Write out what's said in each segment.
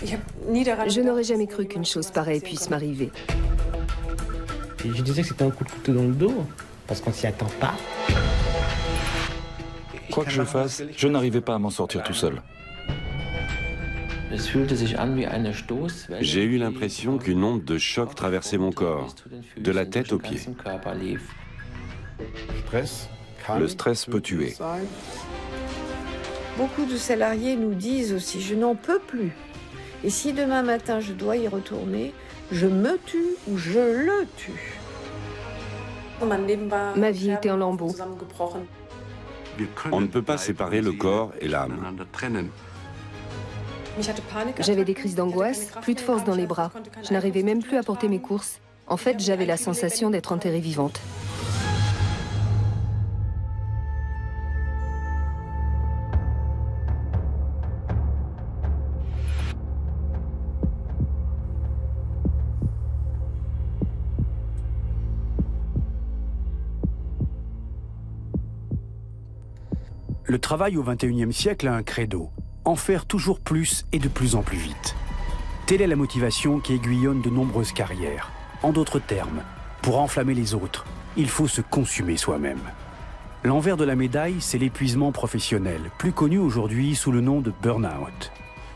Je n'aurais jamais cru qu'une chose pareille puisse m'arriver. Je disais que c'était un coup de couteau dans le dos, parce qu'on s'y attend pas. Quoi que je fasse, je n'arrivais pas à m'en sortir tout seul. J'ai eu l'impression qu'une onde de choc traversait mon corps, de la tête aux pieds. Le stress peut tuer. Beaucoup de salariés nous disent aussi « je n'en peux plus ». Et si demain matin je dois y retourner, je me tue ou je le tue. Ma vie était en lambeaux. On ne peut pas séparer le corps et l'âme. J'avais des crises d'angoisse, plus de force dans les bras. Je n'arrivais même plus à porter mes courses. En fait, j'avais la sensation d'être enterrée vivante. Le travail au XXIe siècle a un credo, en faire toujours plus et de plus en plus vite. Telle est la motivation qui aiguillonne de nombreuses carrières. En d'autres termes, pour enflammer les autres, il faut se consumer soi-même. L'envers de la médaille, c'est l'épuisement professionnel, plus connu aujourd'hui sous le nom de burn-out.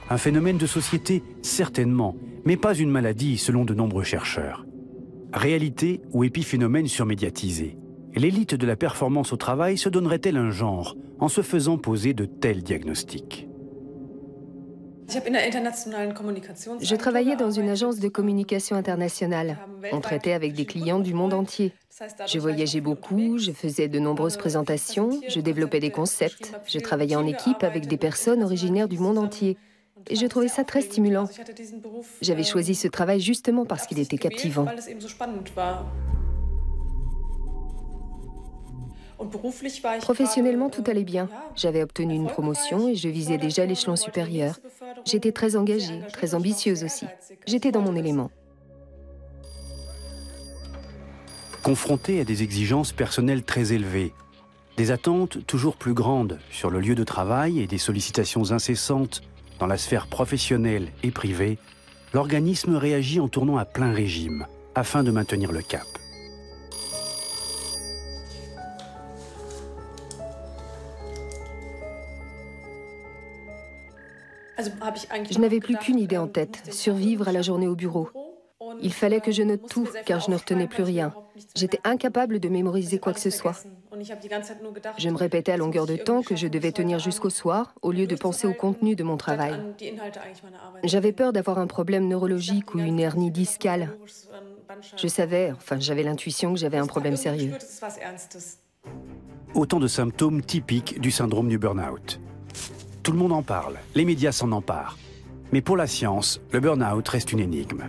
Un phénomène de société, certainement, mais pas une maladie selon de nombreux chercheurs. Réalité ou épiphénomène surmédiatisé. L'élite de la performance au travail se donnerait-elle un genre en se faisant poser de tels diagnostics? Je travaillais dans une agence de communication internationale. On traitait avec des clients du monde entier. Je voyageais beaucoup, je faisais de nombreuses présentations, je développais des concepts, je travaillais en équipe avec des personnes originaires du monde entier. Et je trouvais ça très stimulant. J'avais choisi ce travail justement parce qu'il était captivant. Professionnellement, tout allait bien. J'avais obtenu une promotion et je visais déjà l'échelon supérieur. J'étais très engagée, très ambitieuse aussi. J'étais dans mon élément. Confronté à des exigences personnelles très élevées, des attentes toujours plus grandes sur le lieu de travail et des sollicitations incessantes dans la sphère professionnelle et privée, l'organisme réagit en tournant à plein régime afin de maintenir le cap. Je n'avais plus qu'une idée en tête, survivre à la journée au bureau. Il fallait que je note tout, car je ne retenais plus rien. J'étais incapable de mémoriser quoi que ce soit. Je me répétais à longueur de temps que je devais tenir jusqu'au soir, au lieu de penser au contenu de mon travail. J'avais peur d'avoir un problème neurologique ou une hernie discale. Je savais, enfin j'avais l'intuition que j'avais un problème sérieux. Autant de symptômes typiques du syndrome du burn-out. Tout le monde en parle, les médias s'en emparent. Mais pour la science, le burn-out reste une énigme.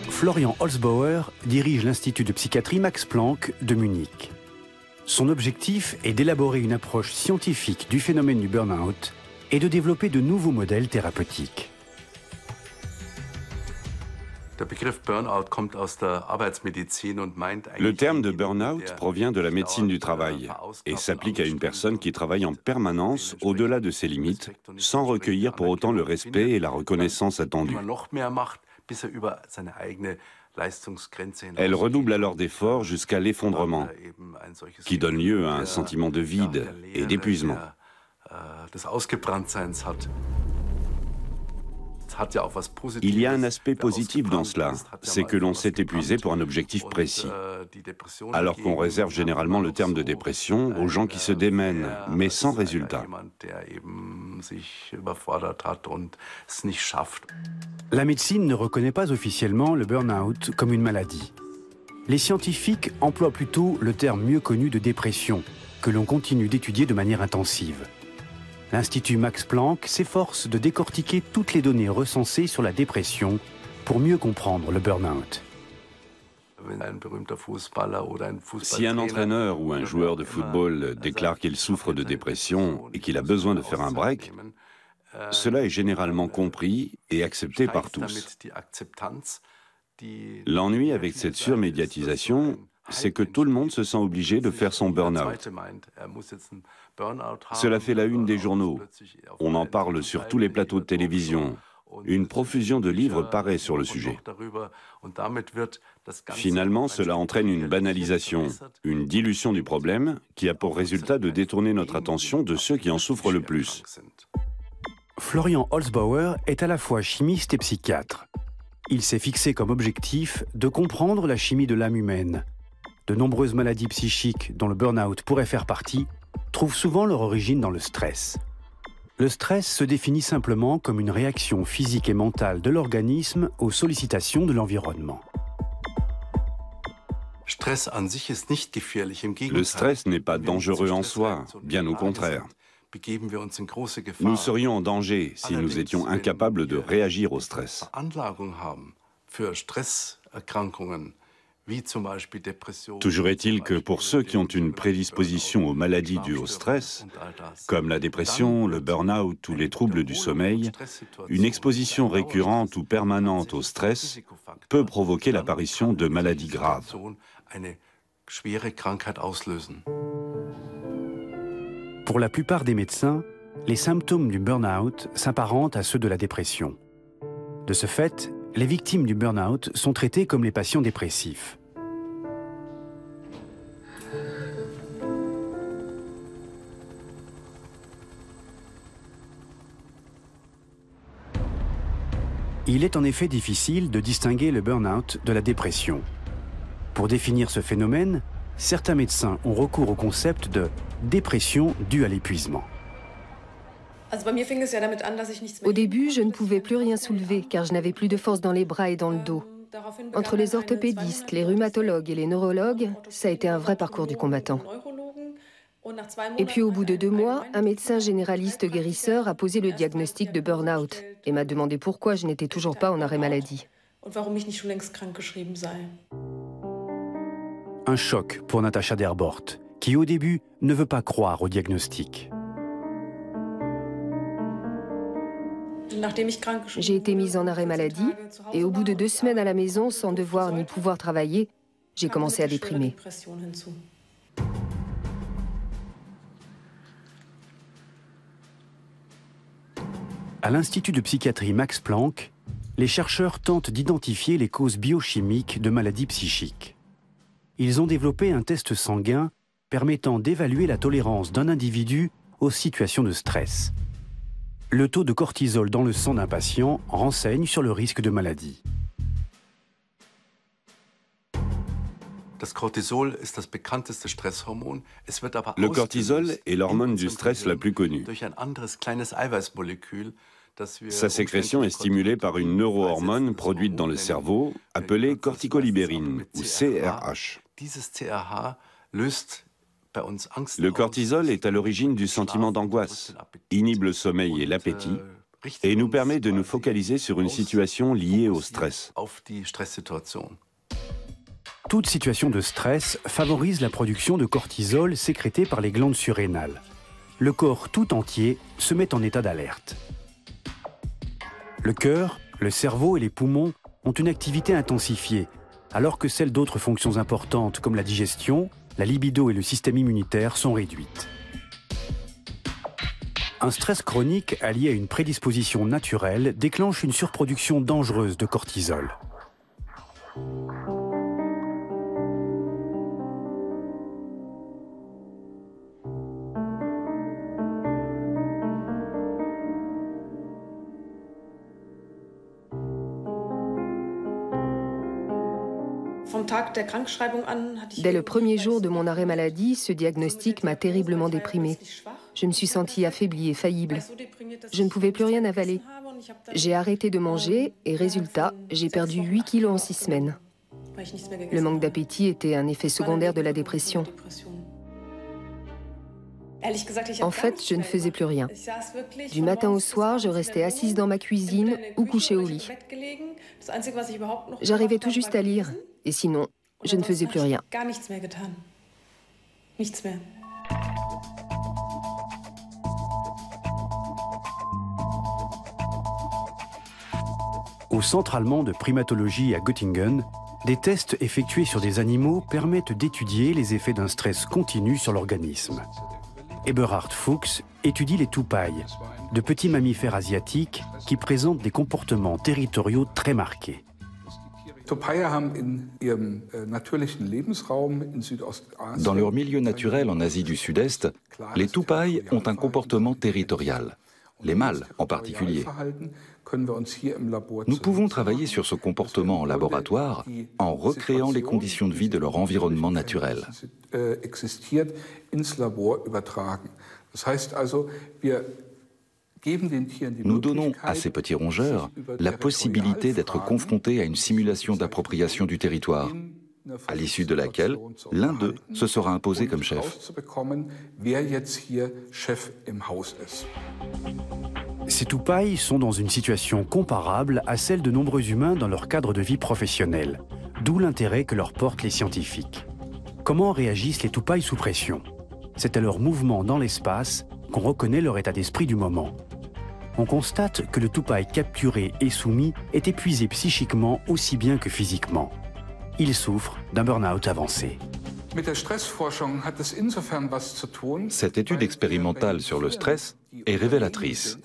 Florian Holzbauer dirige l'Institut de psychiatrie Max Planck de Munich. Son objectif est d'élaborer une approche scientifique du phénomène du burn-out et de développer de nouveaux modèles thérapeutiques. Le terme de burn-out provient de la médecine du travail et s'applique à une personne qui travaille en permanence au-delà de ses limites, sans recueillir pour autant le respect et la reconnaissance attendus. Elle redouble alors d'efforts jusqu'à l'effondrement, qui donne lieu à un sentiment de vide et d'épuisement. Il y a un aspect positif dans cela, c'est que l'on s'est épuisé pour un objectif précis. Alors qu'on réserve généralement le terme de dépression aux gens qui se démènent, mais sans résultat. La médecine ne reconnaît pas officiellement le burn-out comme une maladie. Les scientifiques emploient plutôt le terme mieux connu de dépression, que l'on continue d'étudier de manière intensive. L'Institut Max Planck s'efforce de décortiquer toutes les données recensées sur la dépression pour mieux comprendre le burn-out. Si un entraîneur ou un joueur de football déclare qu'il souffre de dépression et qu'il a besoin de faire un break, cela est généralement compris et accepté par tous. L'ennui avec cette surmédiatisation, c'est que tout le monde se sent obligé de faire son burn-out. Cela fait la une des journaux. On en parle sur tous les plateaux de télévision. Une profusion de livres paraît sur le sujet. Finalement, cela entraîne une banalisation, une dilution du problème qui a pour résultat de détourner notre attention de ceux qui en souffrent le plus. Florian Holzbauer est à la fois chimiste et psychiatre. Il s'est fixé comme objectif de comprendre la chimie de l'âme humaine. De nombreuses maladies psychiques, dont le burn-out pourrait faire partie, trouvent souvent leur origine dans le stress. Le stress se définit simplement comme une réaction physique et mentale de l'organisme aux sollicitations de l'environnement. Le stress n'est pas dangereux en soi, bien au contraire. Nous serions en danger si nous étions incapables de réagir au stress. Toujours est-il que pour ceux qui ont une prédisposition aux maladies dues au stress, comme la dépression, le burn-out ou les troubles du sommeil, une exposition récurrente ou permanente au stress peut provoquer l'apparition de maladies graves. Pour la plupart des médecins, les symptômes du burn-out s'apparentent à ceux de la dépression. De ce fait, les victimes du burn-out sont traitées comme les patients dépressifs. Il est en effet difficile de distinguer le burn-out de la dépression. Pour définir ce phénomène, certains médecins ont recours au concept de dépression due à l'épuisement. Au début, je ne pouvais plus rien soulever car je n'avais plus de force dans les bras et dans le dos. Entre les orthopédistes, les rhumatologues et les neurologues, ça a été un vrai parcours du combattant. Et puis au bout de 2 mois, un médecin généraliste guérisseur a posé le diagnostic de burn-out et m'a demandé pourquoi je n'étais toujours pas en arrêt maladie. Un choc pour Natascha Derbort, qui au début ne veut pas croire au diagnostic. J'ai été mise en arrêt maladie et au bout de 2 semaines à la maison, sans devoir ni pouvoir travailler, j'ai commencé à déprimer. À l'Institut de psychiatrie Max Planck, les chercheurs tentent d'identifier les causes biochimiques de maladies psychiques. Ils ont développé un test sanguin permettant d'évaluer la tolérance d'un individu aux situations de stress. Le taux de cortisol dans le sang d'un patient renseigne sur le risque de maladie. Le cortisol est l'hormone du stress la plus connue. Sa sécrétion est stimulée par une neurohormone produite dans le cerveau, appelée corticolibérine, ou CRH. Le cortisol est à l'origine du sentiment d'angoisse, inhibe le sommeil et l'appétit, et nous permet de nous focaliser sur une situation liée au stress. Toute situation de stress favorise la production de cortisol sécrété par les glandes surrénales. Le corps tout entier se met en état d'alerte. Le cœur, le cerveau et les poumons ont une activité intensifiée, alors que celles d'autres fonctions importantes comme la digestion, la libido et le système immunitaire sont réduites. Un stress chronique allié à une prédisposition naturelle déclenche une surproduction dangereuse de cortisol. Dès le premier jour de mon arrêt maladie, ce diagnostic m'a terriblement déprimée. Je me suis sentie affaiblie et faillible. Je ne pouvais plus rien avaler. J'ai arrêté de manger et résultat, j'ai perdu 8 kilos en 6 semaines. Le manque d'appétit était un effet secondaire de la dépression. En fait, je ne faisais plus rien. Du matin au soir, je restais assise dans ma cuisine ou couchée au lit. J'arrivais tout juste à lire, et sinon, je ne faisais plus rien. Au centre allemand de primatologie à Göttingen, des tests effectués sur des animaux permettent d'étudier les effets d'un stress continu sur l'organisme. Eberhard Fuchs étudie les toupailles, de petits mammifères asiatiques qui présentent des comportements territoriaux très marqués. Dans leur milieu naturel en Asie du Sud-Est, les toupailles ont un comportement territorial, les mâles en particulier. Nous pouvons travailler sur ce comportement en laboratoire en recréant les conditions de vie de leur environnement naturel. Nous donnons à ces petits rongeurs la possibilité d'être confrontés à une simulation d'appropriation du territoire, à l'issue de laquelle l'un d'eux se sera imposé comme chef. Ces toupailles sont dans une situation comparable à celle de nombreux humains dans leur cadre de vie professionnel, d'où l'intérêt que leur portent les scientifiques. Comment réagissent les toupailles sous pression? C'est à leur mouvement dans l'espace qu'on reconnaît leur état d'esprit du moment. On constate que le toupaille capturé et soumis est épuisé psychiquement aussi bien que physiquement. Il souffre d'un burn-out avancé. Cette étude expérimentale sur le stress est révélatrice.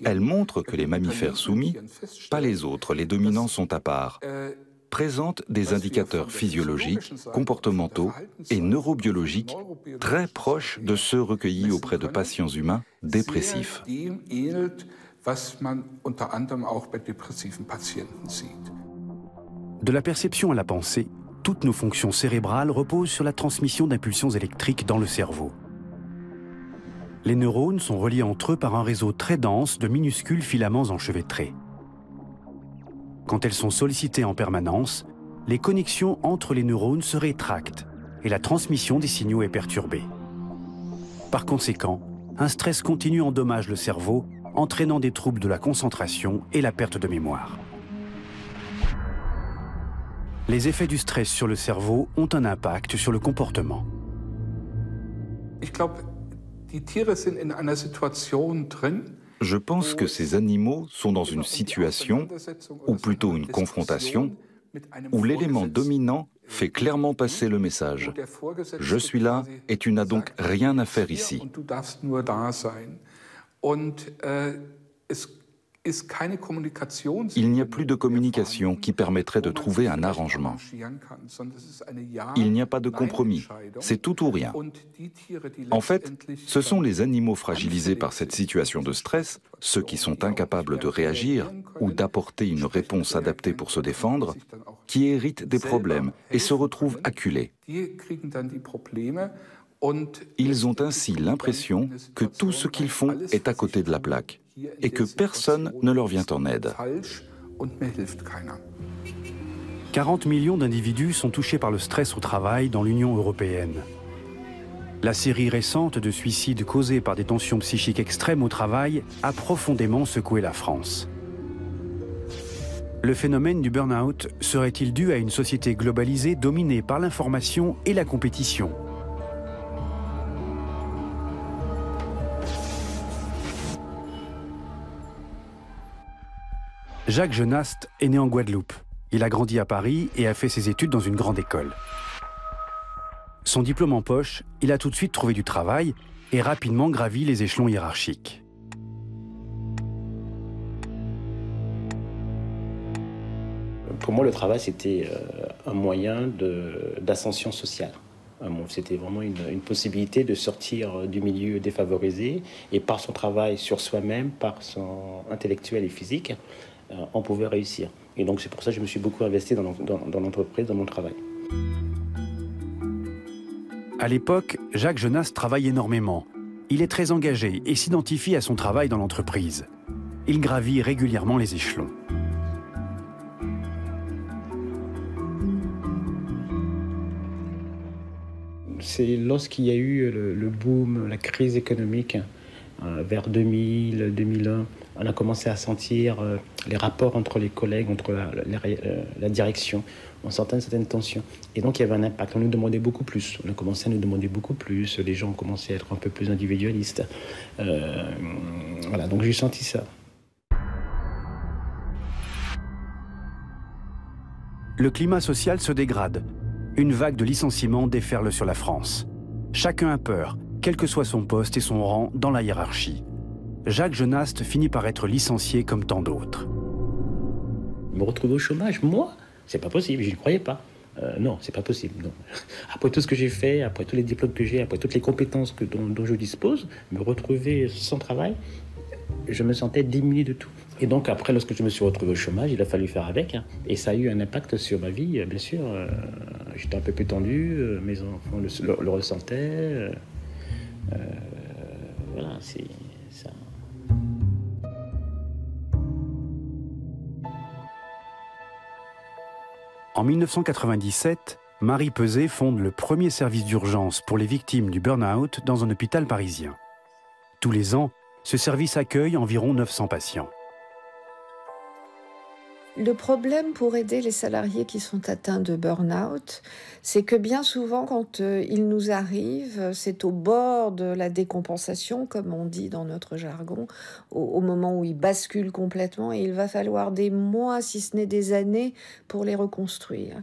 Elle montre que les mammifères soumis, pas les autres, les dominants sont à part, présentent des indicateurs physiologiques, comportementaux et neurobiologiques très proches de ceux recueillis auprès de patients humains dépressifs. De la perception à la pensée, toutes nos fonctions cérébrales reposent sur la transmission d'impulsions électriques dans le cerveau. Les neurones sont reliés entre eux par un réseau très dense de minuscules filaments enchevêtrés. Quand elles sont sollicitées en permanence, les connexions entre les neurones se rétractent et la transmission des signaux est perturbée. Par conséquent, un stress continu endommage le cerveau, entraînant des troubles de la concentration et la perte de mémoire. Les effets du stress sur le cerveau ont un impact sur le comportement. Je pense que ces animaux sont dans une situation, ou plutôt une confrontation, où l'élément dominant fait clairement passer le message. Je suis là et tu n'as donc rien à faire ici. Il n'y a plus de communication qui permettrait de trouver un arrangement. Il n'y a pas de compromis, c'est tout ou rien. En fait, ce sont les animaux fragilisés par cette situation de stress, ceux qui sont incapables de réagir ou d'apporter une réponse adaptée pour se défendre, qui héritent des problèmes et se retrouvent acculés. Ils ont ainsi l'impression que tout ce qu'ils font est à côté de la plaque et que personne ne leur vient en aide. 40 millions d'individus sont touchés par le stress au travail dans l'Union européenne. La série récente de suicides causés par des tensions psychiques extrêmes au travail a profondément secoué la France. Le phénomène du burn-out serait-il dû à une société globalisée dominée par l'information et la compétition ? Jacques Genast est né en Guadeloupe. Il a grandi à Paris et a fait ses études dans une grande école. Son diplôme en poche, il a tout de suite trouvé du travail et rapidement gravi les échelons hiérarchiques. Pour moi, le travail, c'était un moyen d'ascension sociale. C'était vraiment une possibilité de sortir du milieu défavorisé et par son travail sur soi-même, par son intellectuel et physique, on pouvait réussir. Et donc c'est pour ça que je me suis beaucoup investi dans l'entreprise, dans mon travail. À l'époque, Jacques Genast travaille énormément. Il est très engagé et s'identifie à son travail dans l'entreprise. Il gravit régulièrement les échelons. C'est lorsqu'il y a eu le boom, la crise économique, vers 2000, 2001, On a commencé à sentir les rapports entre les collègues, entre la direction. On sentait une certaine tension. Et donc, il y avait un impact. On nous demandait beaucoup plus. On a commencé à nous demander beaucoup plus. Les gens ont commencé à être un peu plus individualistes. Voilà, donc j'ai senti ça. Le climat social se dégrade. Une vague de licenciements déferle sur la France. Chacun a peur, quel que soit son poste et son rang dans la hiérarchie. Jacques Genaste finit par être licencié comme tant d'autres. Me retrouver au chômage, moi, c'est pas possible, je ne croyais pas. Non, c'est pas possible. Non. Après tout ce que j'ai fait, après tous les diplômes que j'ai, après toutes les compétences dont je dispose, me retrouver sans travail, je me sentais diminué de tout. Et donc après, lorsque je me suis retrouvé au chômage, il a fallu faire avec. Hein. Et ça a eu un impact sur ma vie, bien sûr. J'étais un peu plus tendu, mes enfants le ressentaient. Voilà, c'est ça. En 1997, Marie Peset fonde le premier service d'urgence pour les victimes du burn-out dans un hôpital parisien. Tous les ans, ce service accueille environ 900 patients. Le problème pour aider les salariés qui sont atteints de burn-out, c'est que bien souvent, quand il nous arrive, c'est au bord de la décompensation, comme on dit dans notre jargon, au moment où ils basculent complètement, et il va falloir des mois, si ce n'est des années, pour les reconstruire.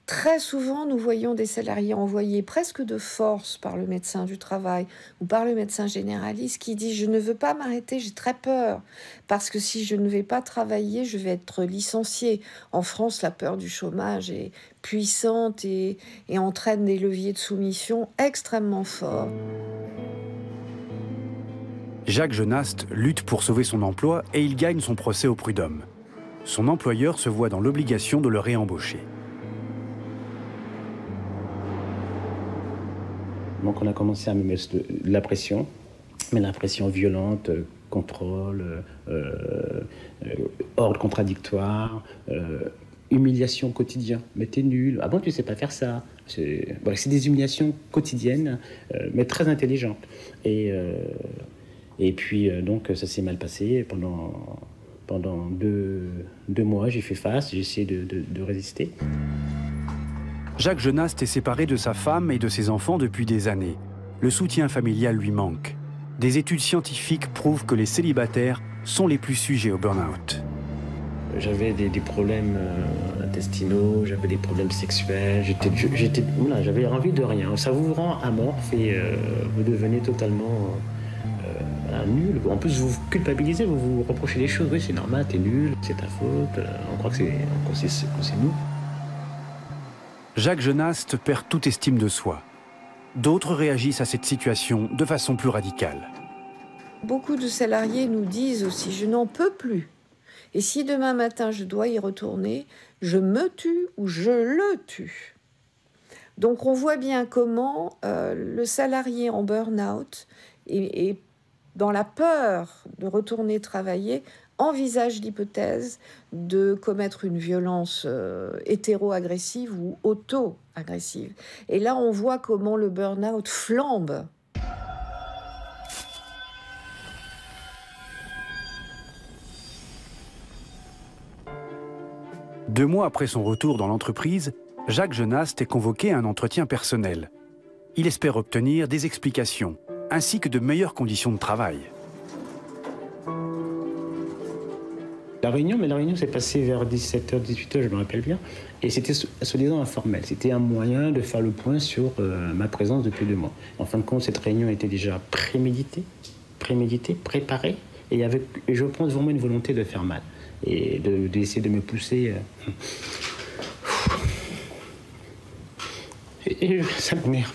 Très souvent, nous voyons des salariés envoyés presque de force par le médecin du travail ou par le médecin généraliste qui dit « Je ne veux pas m'arrêter, j'ai très peur, parce que si je ne vais pas travailler, je vais être licencié. » En France, la peur du chômage est puissante et entraîne des leviers de soumission extrêmement forts. Jacques Genaste lutte pour sauver son emploi et il gagne son procès au prud'homme. Son employeur se voit dans l'obligation de le réembaucher. Donc on a commencé à me mettre de la pression, mais la pression violente, contrôle, ordre contradictoire, humiliation quotidienne. Mais t'es nul, ah bon tu sais pas faire ça. C'est des humiliations quotidiennes, mais très intelligentes. Et puis donc ça s'est mal passé pendant deux mois. J'ai fait face, j'ai essayé de résister. Jacques Genaste est séparé de sa femme et de ses enfants depuis des années. Le soutien familial lui manque. Des études scientifiques prouvent que les célibataires sont les plus sujets au burn-out. J'avais des problèmes intestinaux, j'avais des problèmes sexuels, j'avais envie de rien. Ça vous rend amorphe et vous devenez totalement nul. En plus, vous vous culpabilisez, vous vous reprochez des choses. Oui, c'est normal, t'es nul, c'est ta faute, on croit que c'est nous. Jacques Genaste perd toute estime de soi. D'autres réagissent à cette situation de façon plus radicale. Beaucoup de salariés nous disent aussi « je n'en peux plus ». Et si demain matin je dois y retourner, je me tue ou je le tue. Donc on voit bien comment le salarié en burn-out et dans la peur de retourner travailler, envisage l'hypothèse de commettre une violence hétéro-agressive ou auto-agressive. Et là, on voit comment le burn-out flambe. Deux mois après son retour dans l'entreprise, Jacques Genaste est convoqué à un entretien personnel. Il espère obtenir des explications, ainsi que de meilleures conditions de travail. La réunion s'est passée vers 17h, 18h, je me rappelle bien. Et c'était soi-disant informel. C'était un moyen de faire le point sur ma présence depuis 2 mois. En fin de compte, cette réunion était déjà préméditée, préparée. Et je pense vraiment une volonté de faire mal. Et d'essayer de me pousser. Et ça m'énerve.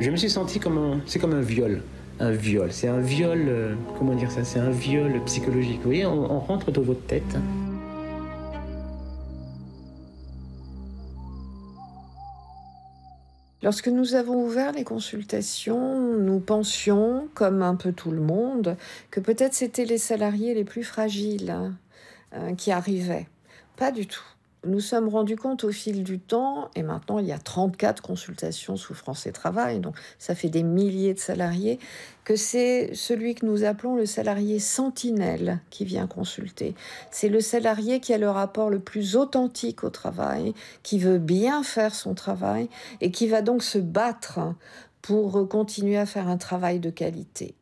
Je me suis senti c'est comme un viol. Un viol, c'est un viol, comment dire ça, c'est un viol psychologique. Vous voyez, on rentre dans votre tête. Lorsque nous avons ouvert les consultations, nous pensions, comme un peu tout le monde, que peut-être c'était les salariés les plus fragiles qui arrivaient. Pas du tout. Nous sommes rendus compte au fil du temps, et maintenant il y a 34 consultations sous France et Travail, donc ça fait des milliers de salariés, que c'est celui que nous appelons le salarié sentinelle qui vient consulter. C'est le salarié qui a le rapport le plus authentique au travail, qui veut bien faire son travail et qui va donc se battre pour continuer à faire un travail de qualité.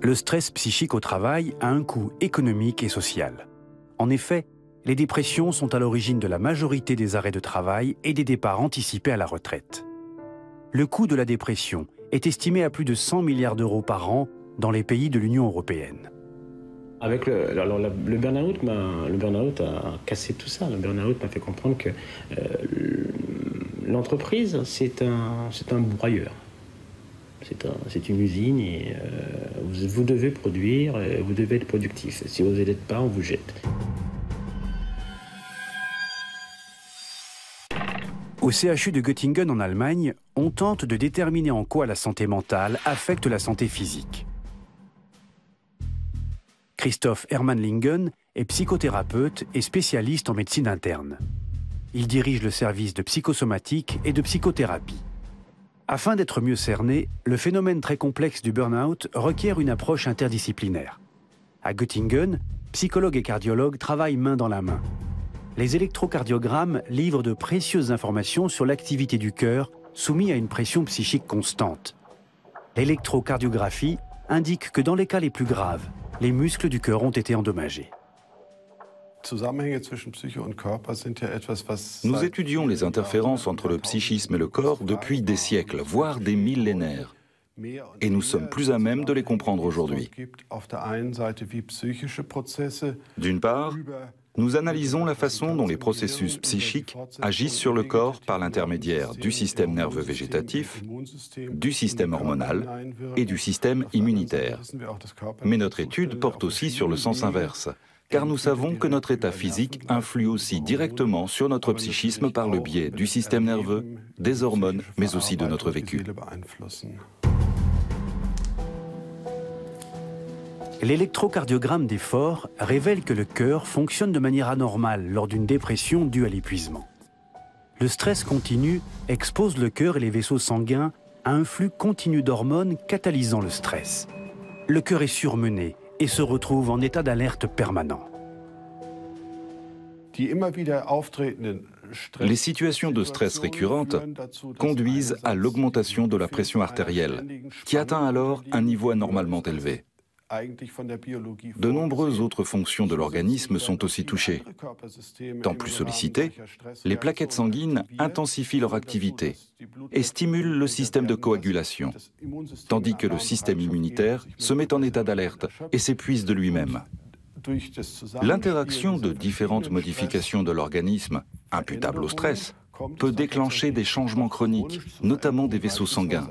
Le stress psychique au travail a un coût économique et social. En effet, les dépressions sont à l'origine de la majorité des arrêts de travail et des départs anticipés à la retraite. Le coût de la dépression est estimé à plus de 100 milliards d'euros par an dans les pays de l'Union européenne. Avec le burn-out a cassé tout ça. Le burn-out m'a fait comprendre que l'entreprise, c'est un broyeur. C'est une usine et vous devez produire, vous devez être productif. Si vous n'êtes pas, on vous jette. Au CHU de Göttingen en Allemagne, on tente de déterminer en quoi la santé mentale affecte la santé physique. Christoph Hermann-Lingen est psychothérapeute et spécialiste en médecine interne. Il dirige le service de psychosomatique et de psychothérapie. Afin d'être mieux cerné, le phénomène très complexe du burn-out requiert une approche interdisciplinaire. À Göttingen, psychologues et cardiologues travaillent main dans la main. Les électrocardiogrammes livrent de précieuses informations sur l'activité du cœur soumis à une pression psychique constante. L'électrocardiographie indique que dans les cas les plus graves, les muscles du cœur ont été endommagés. Nous étudions les interférences entre le psychisme et le corps depuis des siècles, voire des millénaires. Et nous sommes plus à même de les comprendre aujourd'hui. D'une part, nous analysons la façon dont les processus psychiques agissent sur le corps par l'intermédiaire du système nerveux végétatif, du système hormonal et du système immunitaire. Mais notre étude porte aussi sur le sens inverse, car nous savons que notre état physique influe aussi directement sur notre psychisme par le biais du système nerveux, des hormones, mais aussi de notre vécu. L'électrocardiogramme d'effort révèle que le cœur fonctionne de manière anormale lors d'une dépression due à l'épuisement. Le stress continu expose le cœur et les vaisseaux sanguins à un flux continu d'hormones catalysant le stress. Le cœur est surmené et se retrouve en état d'alerte permanent. Les situations de stress récurrentes conduisent à l'augmentation de la pression artérielle, qui atteint alors un niveau anormalement élevé. De nombreuses autres fonctions de l'organisme sont aussi touchées. Tant plus sollicitées, les plaquettes sanguines intensifient leur activité et stimulent le système de coagulation, tandis que le système immunitaire se met en état d'alerte et s'épuise de lui-même. L'interaction de différentes modifications de l'organisme, imputables au stress, peut déclencher des changements chroniques, notamment des vaisseaux sanguins.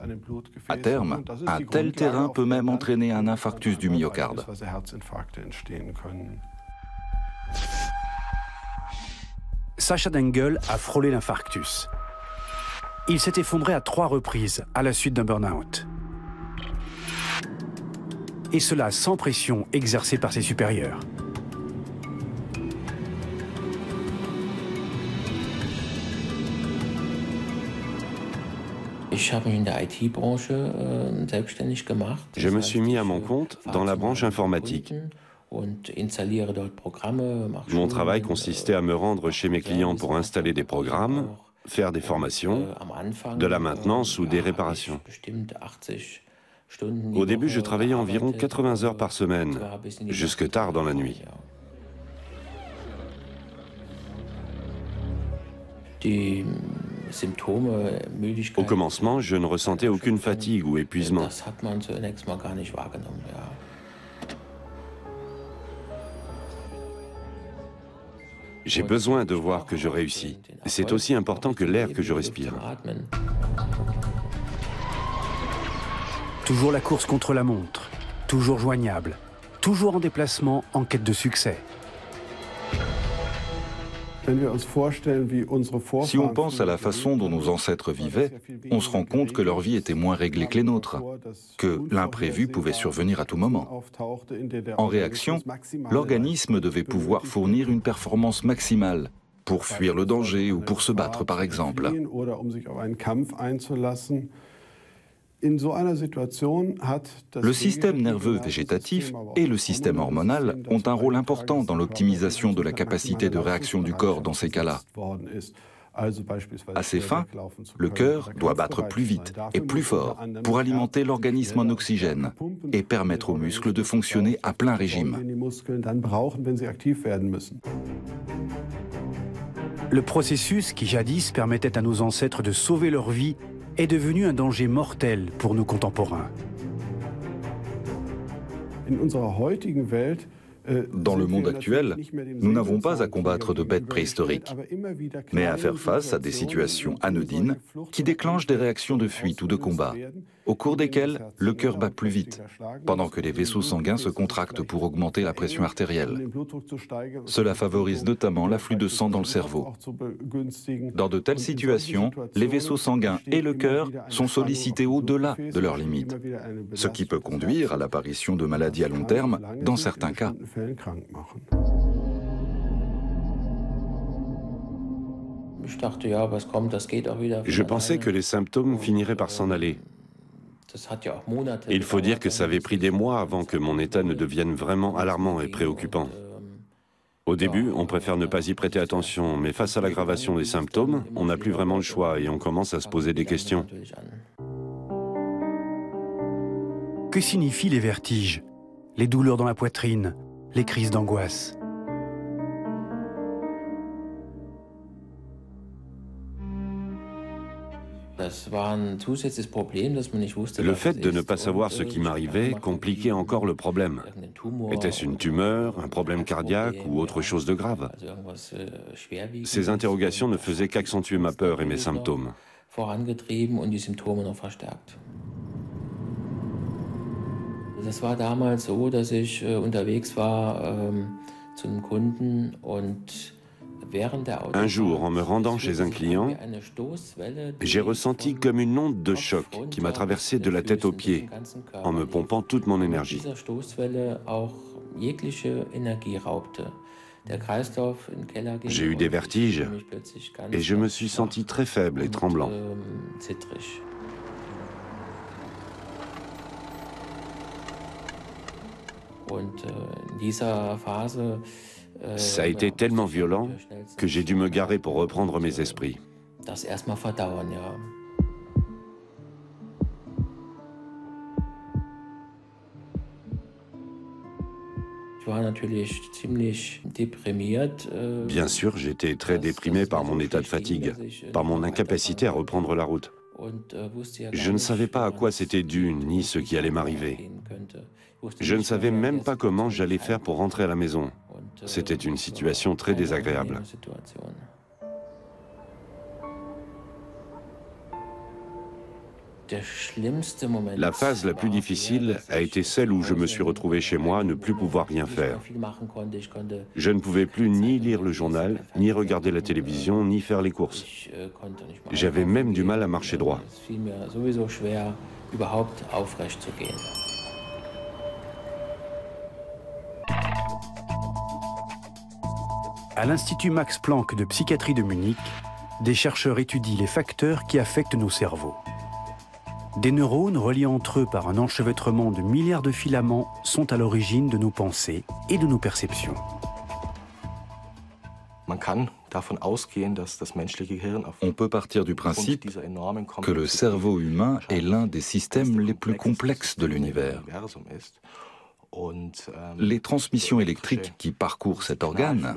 À terme, un tel terrain peut même entraîner un infarctus du myocarde. Sacha D'Engel a frôlé l'infarctus. Il s'est effondré à 3 reprises à la suite d'un burn-out. Et cela sans pression exercée par ses supérieurs. Je me suis mis à mon compte dans la branche informatique. Mon travail consistait à me rendre chez mes clients pour installer des programmes, faire des formations, de la maintenance ou des réparations. Au début, je travaillais environ 80 heures par semaine, jusque tard dans la nuit. Au commencement, je ne ressentais aucune fatigue ou épuisement. J'ai besoin de voir que je réussis. C'est aussi important que l'air que je respire. Toujours la course contre la montre, toujours joignable, toujours en déplacement en quête de succès. Si on pense à la façon dont nos ancêtres vivaient, on se rend compte que leur vie était moins réglée que les nôtres, que l'imprévu pouvait survenir à tout moment. En réaction, l'organisme devait pouvoir fournir une performance maximale pour fuir le danger ou pour se battre, par exemple. Le système nerveux végétatif et le système hormonal ont un rôle important dans l'optimisation de la capacité de réaction du corps dans ces cas-là. À ces fins, le cœur doit battre plus vite et plus fort pour alimenter l'organisme en oxygène et permettre aux muscles de fonctionner à plein régime. Le processus qui jadis permettait à nos ancêtres de sauver leur vie est devenu un danger mortel pour nos contemporains. Dans le monde actuel, nous n'avons pas à combattre de bêtes préhistoriques, mais à faire face à des situations anodines qui déclenchent des réactions de fuite ou de combat, au cours desquelles le cœur bat plus vite, pendant que les vaisseaux sanguins se contractent pour augmenter la pression artérielle. Cela favorise notamment l'afflux de sang dans le cerveau. Dans de telles situations, les vaisseaux sanguins et le cœur sont sollicités au-delà de leurs limites, ce qui peut conduire à l'apparition de maladies à long terme dans certains cas. Je pensais que les symptômes finiraient par s'en aller. Il faut dire que ça avait pris des mois avant que mon état ne devienne vraiment alarmant et préoccupant. Au début, on préfère ne pas y prêter attention, mais face à l'aggravation des symptômes, on n'a plus vraiment le choix et on commence à se poser des questions. Que signifient les vertiges, les douleurs dans la poitrine, les crises d'angoisse? Le fait de ne pas savoir ce qui m'arrivait compliquait encore le problème. Était-ce une tumeur, un problème cardiaque ou autre chose de grave? Ces interrogations ne faisaient qu'accentuer ma peur et mes symptômes. Das war damals so, dass ich unterwegs war zu einem Kunden und un jour, en me rendant chez un client, j'ai ressenti comme une onde de choc qui m'a traversé de la tête aux pieds, en me pompant toute mon énergie. J'ai eu des vertiges et je me suis senti très faible et tremblant. Ça a été tellement violent que j'ai dû me garer pour reprendre mes esprits. Bien sûr, j'étais très déprimé par mon état de fatigue, par mon incapacité à reprendre la route. Je ne savais pas à quoi c'était dû, ni ce qui allait m'arriver. Je ne savais même pas comment j'allais faire pour rentrer à la maison. C'était une situation très désagréable. La phase la plus difficile a été celle où je me suis retrouvé chez moi à ne plus pouvoir rien faire. Je ne pouvais plus ni lire le journal, ni regarder la télévision, ni faire les courses. J'avais même du mal à marcher droit. À l'Institut Max Planck de psychiatrie de Munich, des chercheurs étudient les facteurs qui affectent nos cerveaux. Des neurones reliés entre eux par un enchevêtrement de milliards de filaments sont à l'origine de nos pensées et de nos perceptions. On peut partir du principe que le cerveau humain est l'un des systèmes les plus complexes de l'univers. Les transmissions électriques qui parcourent cet organe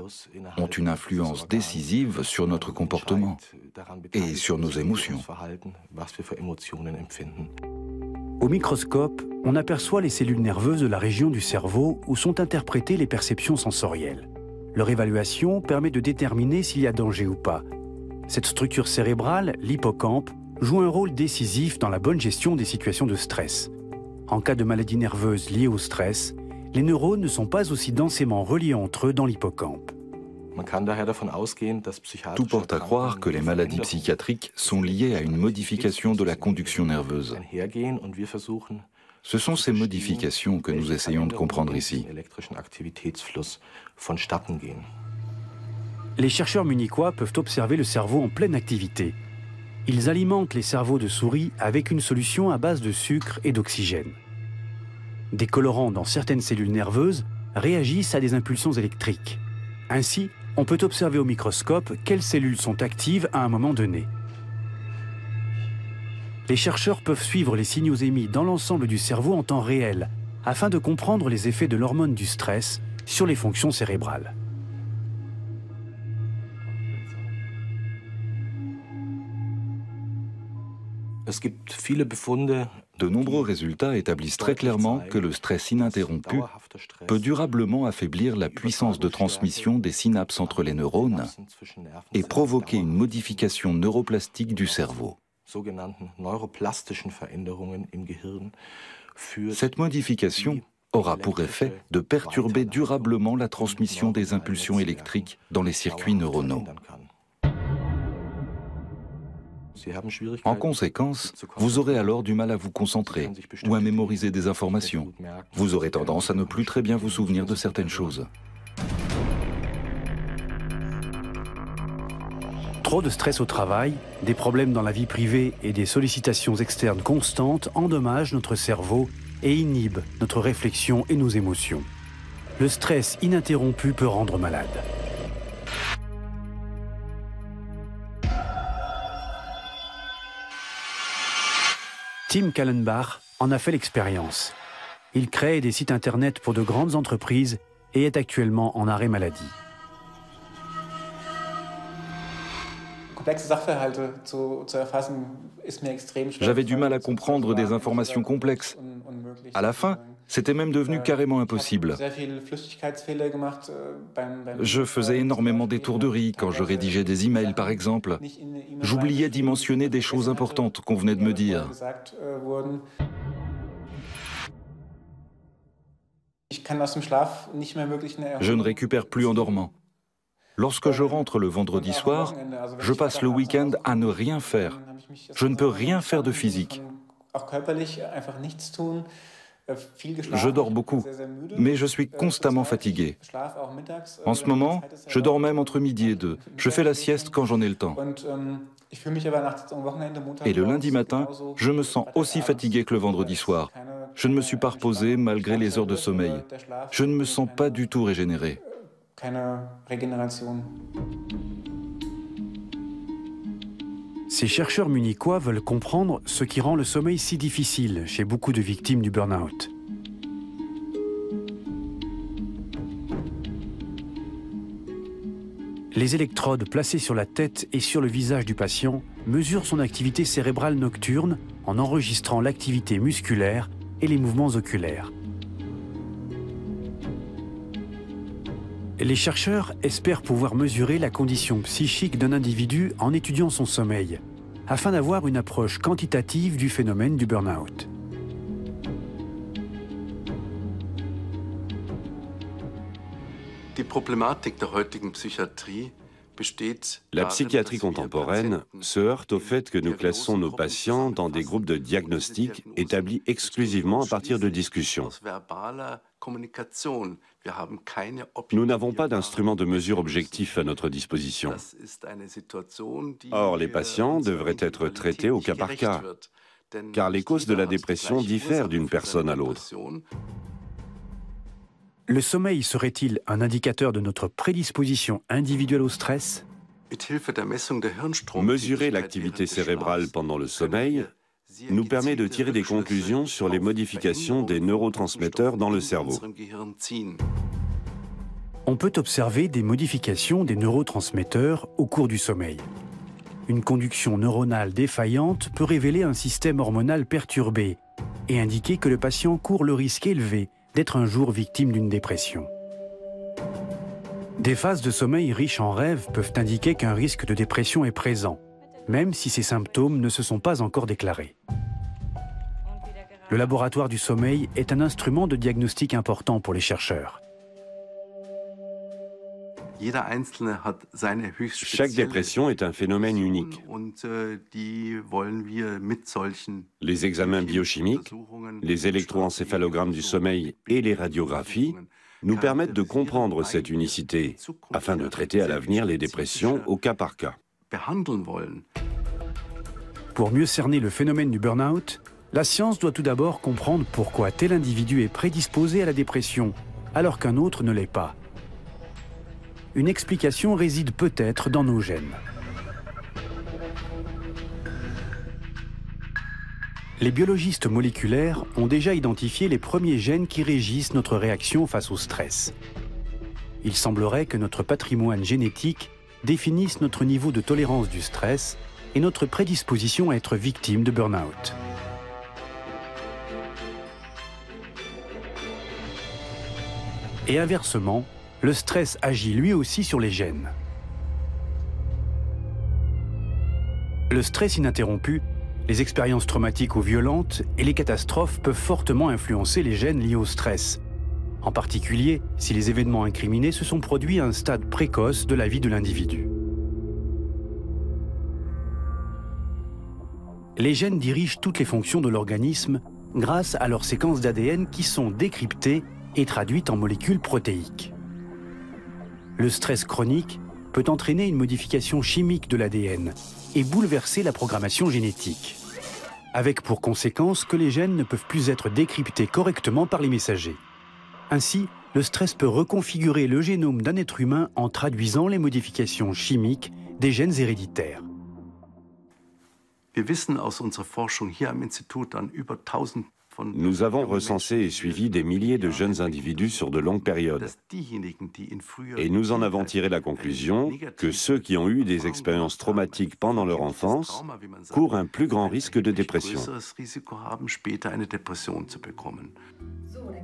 ont une influence décisive sur notre comportement et sur nos émotions. Au microscope, on aperçoit les cellules nerveuses de la région du cerveau où sont interprétées les perceptions sensorielles. Leur évaluation permet de déterminer s'il y a danger ou pas. Cette structure cérébrale, l'hippocampe, joue un rôle décisif dans la bonne gestion des situations de stress. En cas de maladie nerveuse liée au stress, les neurones ne sont pas aussi densément reliés entre eux dans l'hippocampe. Tout porte à croire que les maladies psychiatriques sont liées à une modification de la conduction nerveuse. Ce sont ces modifications que nous essayons de comprendre ici. Les chercheurs munichois peuvent observer le cerveau en pleine activité. Ils alimentent les cerveaux de souris avec une solution à base de sucre et d'oxygène. Des colorants dans certaines cellules nerveuses réagissent à des impulsions électriques. Ainsi, on peut observer au microscope quelles cellules sont actives à un moment donné. Les chercheurs peuvent suivre les signaux émis dans l'ensemble du cerveau en temps réel, afin de comprendre les effets de l'hormone du stress sur les fonctions cérébrales. De nombreux résultats établissent très clairement que le stress ininterrompu peut durablement affaiblir la puissance de transmission des synapses entre les neurones et provoquer une modification neuroplastique du cerveau. Cette modification aura pour effet de perturber durablement la transmission des impulsions électriques dans les circuits neuronaux. En conséquence, vous aurez alors du mal à vous concentrer ou à mémoriser des informations. Vous aurez tendance à ne plus très bien vous souvenir de certaines choses. Trop de stress au travail, des problèmes dans la vie privée et des sollicitations externes constantes endommagent notre cerveau et inhibent notre réflexion et nos émotions. Le stress ininterrompu peut rendre malade. Tim Kallenbach en a fait l'expérience. Il crée des sites internet pour de grandes entreprises et est actuellement en arrêt maladie. J'avais du mal à comprendre des informations complexes. À la fin, c'était même devenu carrément impossible. Je faisais énormément d'étourderies quand je rédigeais des emails, par exemple. J'oubliais d'y mentionner des choses importantes qu'on venait de me dire. Je ne récupère plus en dormant. Lorsque je rentre le vendredi soir, je passe le week-end à ne rien faire. Je ne peux rien faire de physique. Je dors beaucoup, mais je suis constamment fatigué. En ce moment, je dors même entre midi et 2. Je fais la sieste quand j'en ai le temps. Et le lundi matin, je me sens aussi fatigué que le vendredi soir. Je ne me suis pas reposé malgré les heures de sommeil. Je ne me sens pas du tout régénéré. Ces chercheurs munichois veulent comprendre ce qui rend le sommeil si difficile chez beaucoup de victimes du burn-out. Les électrodes placées sur la tête et sur le visage du patient mesurent son activité cérébrale nocturne en enregistrant l'activité musculaire et les mouvements oculaires. Les chercheurs espèrent pouvoir mesurer la condition psychique d'un individu en étudiant son sommeil, afin d'avoir une approche quantitative du phénomène du burn-out. La psychiatrie contemporaine se heurte au fait que nous classons nos patients dans des groupes de diagnostic établis exclusivement à partir de discussions. Nous n'avons pas d'instrument de mesure objectif à notre disposition. Or, les patients devraient être traités au cas par cas, car les causes de la dépression diffèrent d'une personne à l'autre. Le sommeil serait-il un indicateur de notre prédisposition individuelle au stress? Mesurer l'activité cérébrale pendant le sommeil nous permet de tirer des conclusions sur les modifications des neurotransmetteurs dans le cerveau. On peut observer des modifications des neurotransmetteurs au cours du sommeil. Une conduction neuronale défaillante peut révéler un système hormonal perturbé et indiquer que le patient court le risque élevé d'être un jour victime d'une dépression. Des phases de sommeil riches en rêves peuvent indiquer qu'un risque de dépression est présent, même si ces symptômes ne se sont pas encore déclarés. Le laboratoire du sommeil est un instrument de diagnostic important pour les chercheurs. Chaque dépression est un phénomène unique. Les examens biochimiques, les électroencéphalogrammes du sommeil et les radiographies nous permettent de comprendre cette unicité afin de traiter à l'avenir les dépressions au cas par cas. Pour mieux cerner le phénomène du burn-out, la science doit tout d'abord comprendre pourquoi tel individu est prédisposé à la dépression, alors qu'un autre ne l'est pas. Une explication réside peut-être dans nos gènes. Les biologistes moléculaires ont déjà identifié les premiers gènes qui régissent notre réaction face au stress. Il semblerait que notre patrimoine génétique définisse notre niveau de tolérance du stress et notre prédisposition à être victime de burn-out. Et inversement, le stress agit lui aussi sur les gènes. Le stress ininterrompu, les expériences traumatiques ou violentes et les catastrophes peuvent fortement influencer les gènes liés au stress, en particulier si les événements incriminés se sont produits à un stade précoce de la vie de l'individu. Les gènes dirigent toutes les fonctions de l'organisme grâce à leurs séquences d'ADN qui sont décryptées et traduites en molécules protéiques. Le stress chronique peut entraîner une modification chimique de l'ADN et bouleverser la programmation génétique, avec pour conséquence que les gènes ne peuvent plus être décryptés correctement par les messagers. Ainsi, le stress peut reconfigurer le génome d'un être humain en traduisant les modifications chimiques des gènes héréditaires. Nous avons recensé et suivi des milliers de jeunes individus sur de longues périodes. Et nous en avons tiré la conclusion que ceux qui ont eu des expériences traumatiques pendant leur enfance courent un plus grand risque de dépression.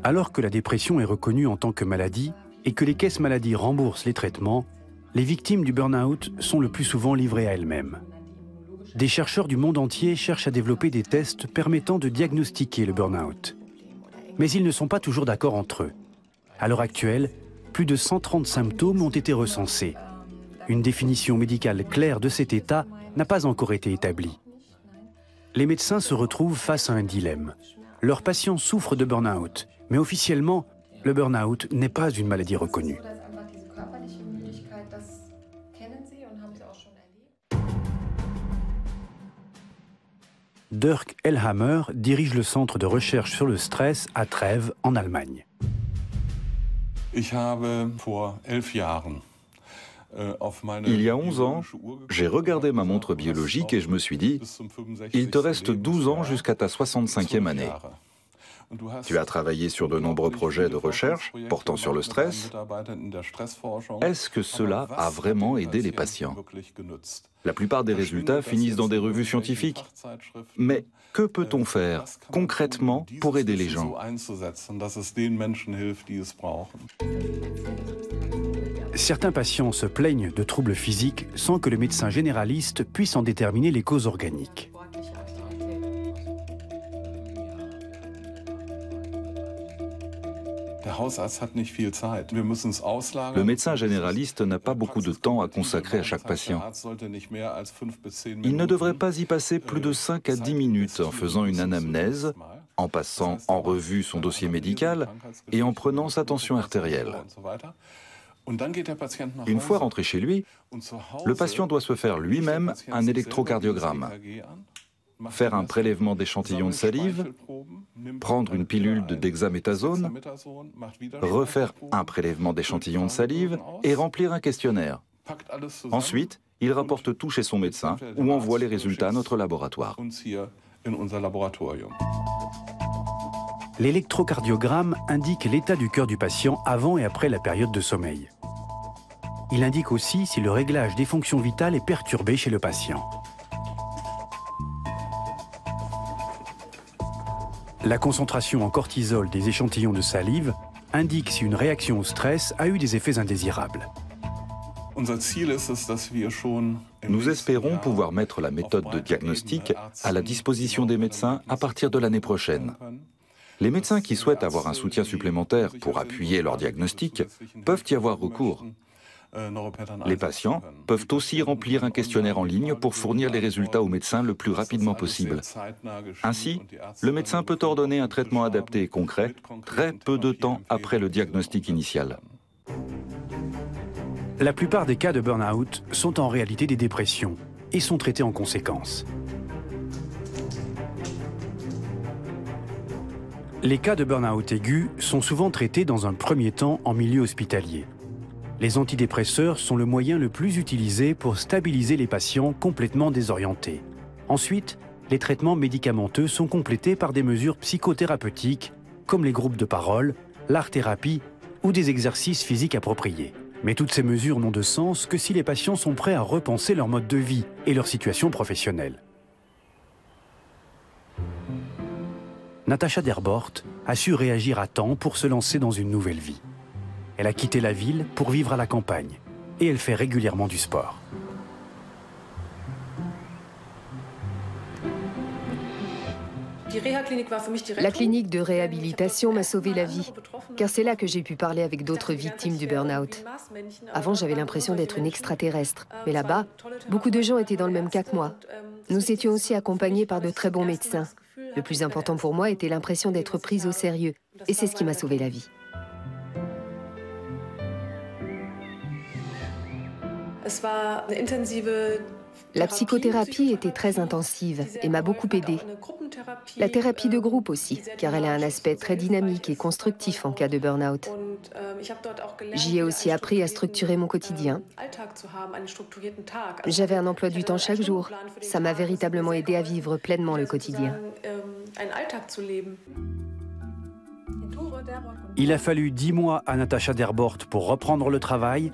Alors que la dépression est reconnue en tant que maladie et que les caisses maladies remboursent les traitements, les victimes du burn-out sont le plus souvent livrées à elles-mêmes. Des chercheurs du monde entier cherchent à développer des tests permettant de diagnostiquer le burn-out. Mais ils ne sont pas toujours d'accord entre eux. À l'heure actuelle, plus de 130 symptômes ont été recensés. Une définition médicale claire de cet état n'a pas encore été établie. Les médecins se retrouvent face à un dilemme. Leurs patients souffrent de burn-out, mais officiellement, le burn-out n'est pas une maladie reconnue. Dirk Elhammer dirige le centre de recherche sur le stress à Trèves, en Allemagne. Il y a 11 ans, j'ai regardé ma montre biologique et je me suis dit, il te reste 12 ans jusqu'à ta 65e année. Tu as travaillé sur de nombreux projets de recherche portant sur le stress. Est-ce que cela a vraiment aidé les patients? La plupart des résultats finissent dans des revues scientifiques. Mais que peut-on faire concrètement pour aider les gens? Certains patients se plaignent de troubles physiques sans que le médecin généraliste puisse en déterminer les causes organiques. Le médecin généraliste n'a pas beaucoup de temps à consacrer à chaque patient. Il ne devrait pas y passer plus de 5 à 10 minutes en faisant une anamnèse, en passant en revue son dossier médical et en prenant sa tension artérielle. Une fois rentré chez lui, le patient doit se faire lui-même un électrocardiogramme, faire un prélèvement d'échantillons de salive, prendre une pilule de dexaméthasone, refaire un prélèvement d'échantillons de salive et remplir un questionnaire. Ensuite, il rapporte tout chez son médecin ou envoie les résultats à notre laboratoire. L'électrocardiogramme indique l'état du cœur du patient avant et après la période de sommeil. Il indique aussi si le réglage des fonctions vitales est perturbé chez le patient. La concentration en cortisol des échantillons de salive indique si une réaction au stress a eu des effets indésirables. Nous espérons pouvoir mettre la méthode de diagnostic à la disposition des médecins à partir de l'année prochaine. Les médecins qui souhaitent avoir un soutien supplémentaire pour appuyer leur diagnostic peuvent y avoir recours. Les patients peuvent aussi remplir un questionnaire en ligne pour fournir les résultats au médecin le plus rapidement possible. Ainsi, le médecin peut ordonner un traitement adapté et concret très peu de temps après le diagnostic initial. La plupart des cas de burn-out sont en réalité des dépressions et sont traités en conséquence. Les cas de burn-out aigu sont souvent traités dans un premier temps en milieu hospitalier. Les antidépresseurs sont le moyen le plus utilisé pour stabiliser les patients complètement désorientés. Ensuite, les traitements médicamenteux sont complétés par des mesures psychothérapeutiques comme les groupes de parole, l'art-thérapie ou des exercices physiques appropriés. Mais toutes ces mesures n'ont de sens que si les patients sont prêts à repenser leur mode de vie et leur situation professionnelle. Natacha Derbort a su réagir à temps pour se lancer dans une nouvelle vie. Elle a quitté la ville pour vivre à la campagne et elle fait régulièrement du sport. La clinique de réhabilitation m'a sauvé la vie, car c'est là que j'ai pu parler avec d'autres victimes du burn-out. Avant, j'avais l'impression d'être une extraterrestre, mais là-bas, beaucoup de gens étaient dans le même cas que moi. Nous étions aussi accompagnés par de très bons médecins. Le plus important pour moi était l'impression d'être prise au sérieux, et c'est ce qui m'a sauvé la vie. La psychothérapie était très intensive et m'a beaucoup aidée. La thérapie de groupe aussi, car elle a un aspect très dynamique et constructif en cas de burn-out. J'y ai aussi appris à structurer mon quotidien. J'avais un emploi du temps chaque jour. Ça m'a véritablement aidé à vivre pleinement le quotidien. Il a fallu 10 mois à Natacha Derbort pour reprendre le travail,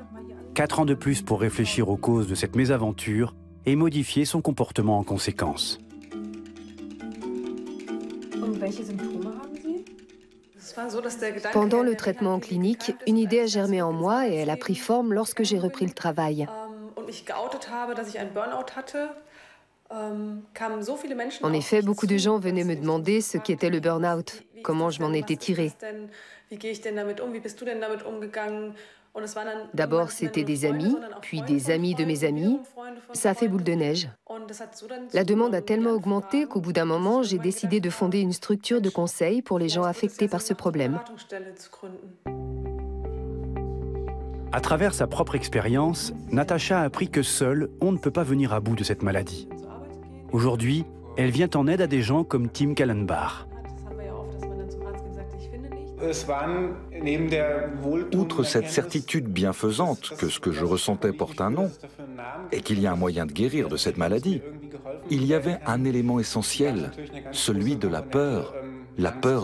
4 ans de plus pour réfléchir aux causes de cette mésaventure et modifier son comportement en conséquence. Pendant le traitement en clinique, une idée a germé en moi et elle a pris forme lorsque j'ai repris le travail. En effet, beaucoup de gens venaient me demander ce qu'était le burn-out, comment je m'en étais tirée. D'abord, c'était des amis, puis des amis de mes amis. Ça a fait boule de neige. La demande a tellement augmenté qu'au bout d'un moment, j'ai décidé de fonder une structure de conseil pour les gens affectés par ce problème. À travers sa propre expérience, Natacha a appris que seule, on ne peut pas venir à bout de cette maladie. Aujourd'hui, elle vient en aide à des gens comme Tim Kallenbach. Outre cette certitude bienfaisante que ce que je ressentais porte un nom et qu'il y a un moyen de guérir de cette maladie, il y avait un élément essentiel, celui de la peur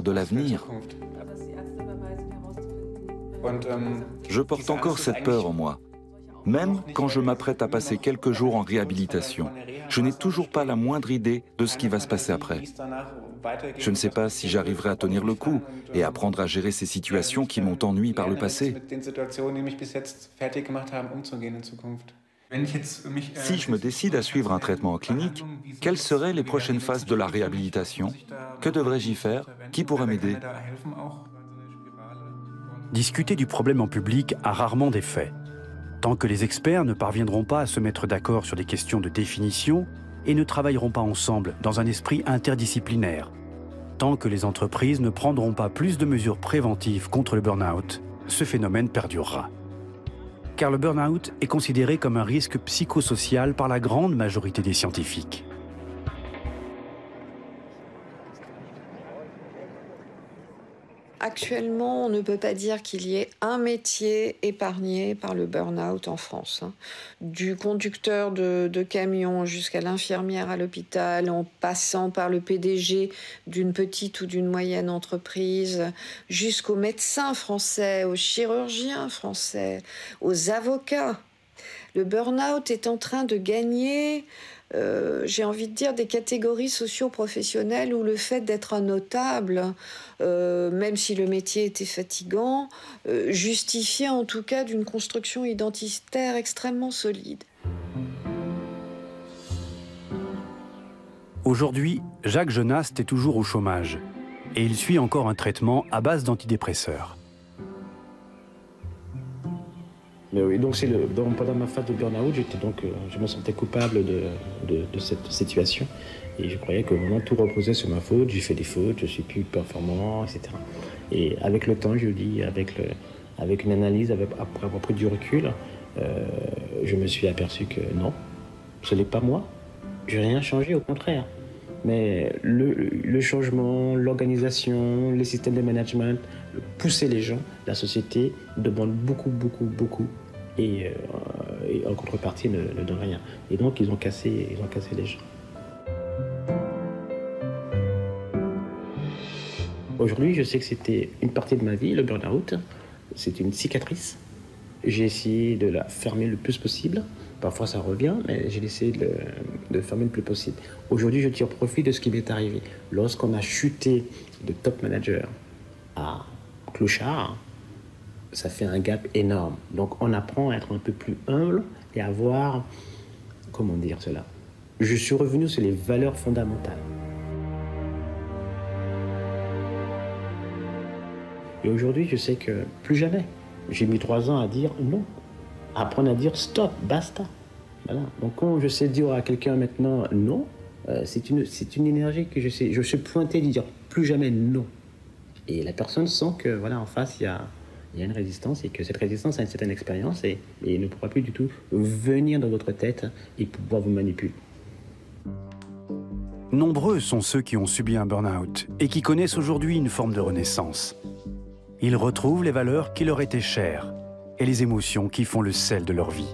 de l'avenir. Je porte encore cette peur en moi. Même quand je m'apprête à passer quelques jours en réhabilitation, je n'ai toujours pas la moindre idée de ce qui va se passer après. Je ne sais pas si j'arriverai à tenir le coup et apprendre à gérer ces situations qui m'ont ennuyé par le passé. Si je me décide à suivre un traitement en clinique, quelles seraient les prochaines phases de la réhabilitation? Que devrais-je y faire? Qui pourrait m'aider? Discuter du problème en public a rarement d'effet. Tant que les experts ne parviendront pas à se mettre d'accord sur des questions de définition et ne travailleront pas ensemble dans un esprit interdisciplinaire. Tant que les entreprises ne prendront pas plus de mesures préventives contre le burn-out, ce phénomène perdurera. Car le burn-out est considéré comme un risque psychosocial par la grande majorité des scientifiques. Actuellement, on ne peut pas dire qu'il y ait un métier épargné par le burn-out en France. Du conducteur de camion jusqu'à l'infirmière à l'hôpital, en passant par le PDG d'une petite ou d'une moyenne entreprise, jusqu'aux médecins français, aux chirurgiens français, aux avocats. Le burn-out est en train de gagner, j'ai envie de dire, des catégories socio-professionnelles où le fait d'être un notable, même si le métier était fatigant, justifiait en tout cas d'une construction identitaire extrêmement solide. Aujourd'hui, Jacques Genast est toujours au chômage et il suit encore un traitement à base d'antidépresseurs. Mais oui, donc pendant ma phase de burn-out, je me sentais coupable de cette situation. Et je croyais que vraiment tout reposait sur ma faute. J'ai fait des fautes, je suis plus performant, etc. Et avec le temps, je dis, avec une analyse, après avoir pris du recul, je me suis aperçu que non, ce n'est pas moi. Je n'ai rien changé, au contraire. Mais le changement, l'organisation, les systèmes de management, pousser les gens, la société demande beaucoup, beaucoup, beaucoup. Et en contrepartie, ne donne rien. Et donc, ils ont cassé les gens. Aujourd'hui, je sais que c'était une partie de ma vie, le burn-out. C'était une cicatrice. J'ai essayé de la fermer le plus possible. Parfois, ça revient, mais j'ai essayé de fermer le plus possible. Aujourd'hui, je tire profit de ce qui m'est arrivé. Lorsqu'on a chuté de top manager à clochard, ça fait un gap énorme. Donc, on apprend à être un peu plus humble et à voir, comment dire cela, je suis revenu sur les valeurs fondamentales. Et aujourd'hui, je sais que plus jamais. J'ai mis 3 ans à dire non. Apprendre à dire stop, basta. Voilà. Donc quand je sais dire à quelqu'un maintenant non, c'est une énergie que je sais pointer, dire plus jamais non. Et la personne sent que voilà, en face, il y a une résistance et que cette résistance a une certaine expérience et ne pourra plus du tout venir dans votre tête et pouvoir vous manipuler. Nombreux sont ceux qui ont subi un burn-out et qui connaissent aujourd'hui une forme de renaissance. Ils retrouvent les valeurs qui leur étaient chères et les émotions qui font le sel de leur vie.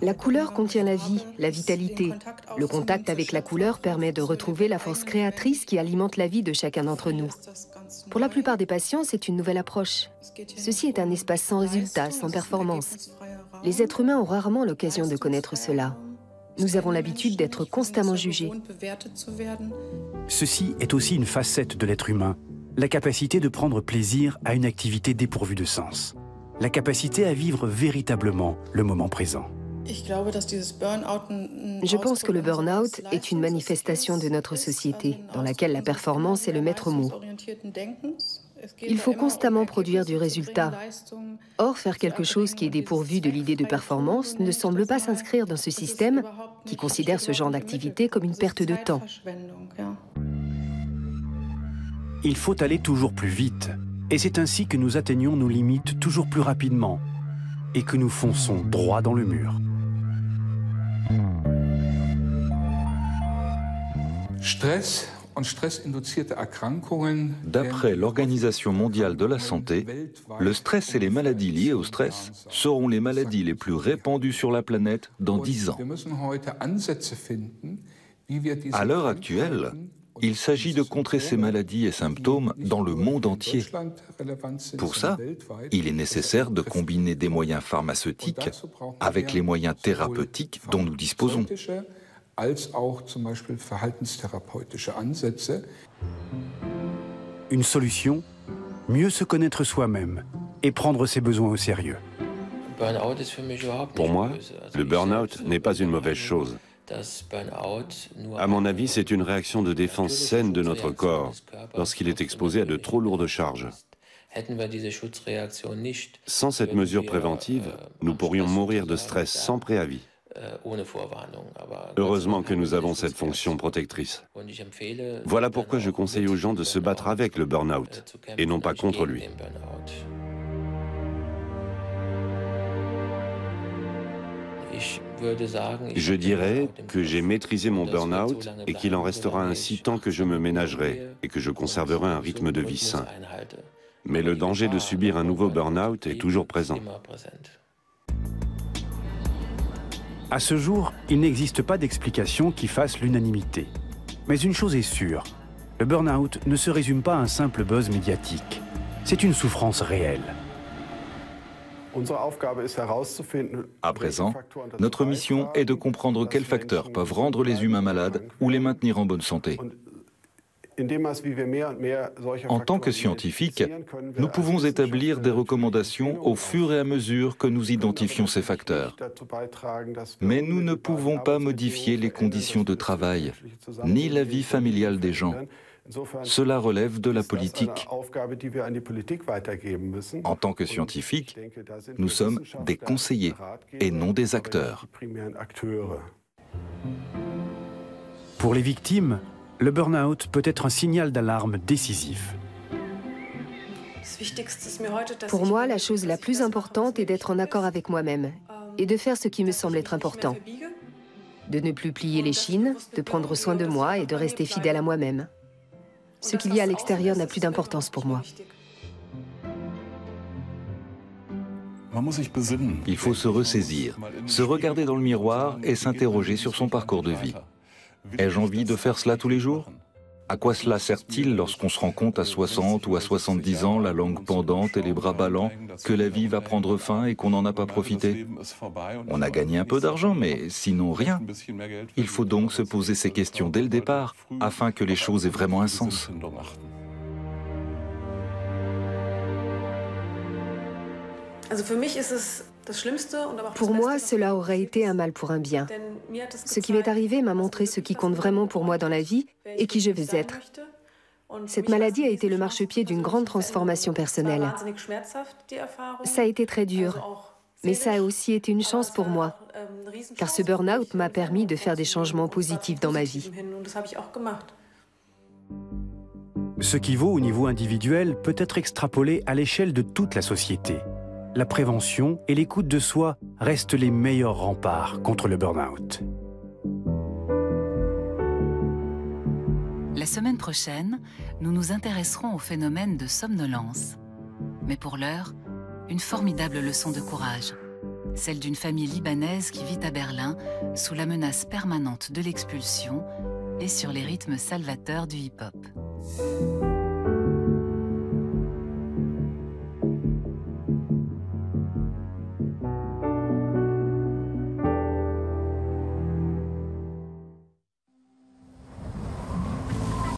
La couleur contient la vie, la vitalité. Le contact avec la couleur permet de retrouver la force créatrice qui alimente la vie de chacun d'entre nous. Pour la plupart des patients, c'est une nouvelle approche. Ceci est un espace sans résultat, sans performance. Les êtres humains ont rarement l'occasion de connaître cela. Nous avons l'habitude d'être constamment jugés. Ceci est aussi une facette de l'être humain, la capacité de prendre plaisir à une activité dépourvue de sens, la capacité à vivre véritablement le moment présent. Je pense que le burn-out est une manifestation de notre société, dans laquelle la performance est le maître mot. Il faut constamment produire du résultat. Or, faire quelque chose qui est dépourvu de l'idée de performance ne semble pas s'inscrire dans ce système qui considère ce genre d'activité comme une perte de temps. Il faut aller toujours plus vite, et c'est ainsi que nous atteignons nos limites toujours plus rapidement et que nous fonçons droit dans le mur. D'après l'Organisation mondiale de la santé, le stress et les maladies liées au stress seront les maladies les plus répandues sur la planète dans 10 ans. À l'heure actuelle, il s'agit de contrer ces maladies et symptômes dans le monde entier. Pour ça, il est nécessaire de combiner des moyens pharmaceutiques avec les moyens thérapeutiques dont nous disposons. Une solution, mieux se connaître soi-même et prendre ses besoins au sérieux. Pour moi, le burn-out n'est pas une mauvaise chose. À mon avis, c'est une réaction de défense saine de notre corps lorsqu'il est exposé à de trop lourdes charges. Sans cette mesure préventive, nous pourrions mourir de stress sans préavis. Heureusement que nous avons cette fonction protectrice. Voilà pourquoi je conseille aux gens de se battre avec le burn-out et non pas contre lui. Je dirais que j'ai maîtrisé mon burn-out et qu'il en restera ainsi tant que je me ménagerai et que je conserverai un rythme de vie sain. Mais le danger de subir un nouveau burn-out est toujours présent. À ce jour, il n'existe pas d'explication qui fasse l'unanimité. Mais une chose est sûre, le burn-out ne se résume pas à un simple buzz médiatique. C'est une souffrance réelle. À présent, notre mission est de comprendre quels facteurs peuvent rendre les humains malades ou les maintenir en bonne santé. En tant que scientifiques, nous pouvons établir des recommandations au fur et à mesure que nous identifions ces facteurs. Mais nous ne pouvons pas modifier les conditions de travail, ni la vie familiale des gens. Cela relève de la politique. En tant que scientifiques, nous sommes des conseillers et non des acteurs. Pour les victimes, le burn-out peut être un signal d'alarme décisif. Pour moi, la chose la plus importante est d'être en accord avec moi-même et de faire ce qui me semble être important. De ne plus plier l'échine, de prendre soin de moi et de rester fidèle à moi-même. Ce qu'il y a à l'extérieur n'a plus d'importance pour moi. Il faut se ressaisir, se regarder dans le miroir et s'interroger sur son parcours de vie. Ai-je envie de faire cela tous les jours? À quoi cela sert-il lorsqu'on se rend compte à 60 ou à 70 ans, la langue pendante et les bras ballants, que la vie va prendre fin et qu'on n'en a pas profité? On a gagné un peu d'argent, mais sinon rien. Il faut donc se poser ces questions dès le départ, afin que les choses aient vraiment un sens. Pour moi, cela aurait été un mal pour un bien. Ce qui m'est arrivé m'a montré ce qui compte vraiment pour moi dans la vie et qui je veux être. Cette maladie a été le marchepied d'une grande transformation personnelle. Ça a été très dur, mais ça a aussi été une chance pour moi, car ce burn-out m'a permis de faire des changements positifs dans ma vie. Ce qui vaut au niveau individuel peut être extrapolé à l'échelle de toute la société. La prévention et l'écoute de soi restent les meilleurs remparts contre le burn-out. La semaine prochaine, nous nous intéresserons au phénomène de somnolence. Mais pour l'heure, une formidable leçon de courage. Celle d'une famille libanaise qui vit à Berlin sous la menace permanente de l'expulsion et sur les rythmes salvateurs du hip-hop.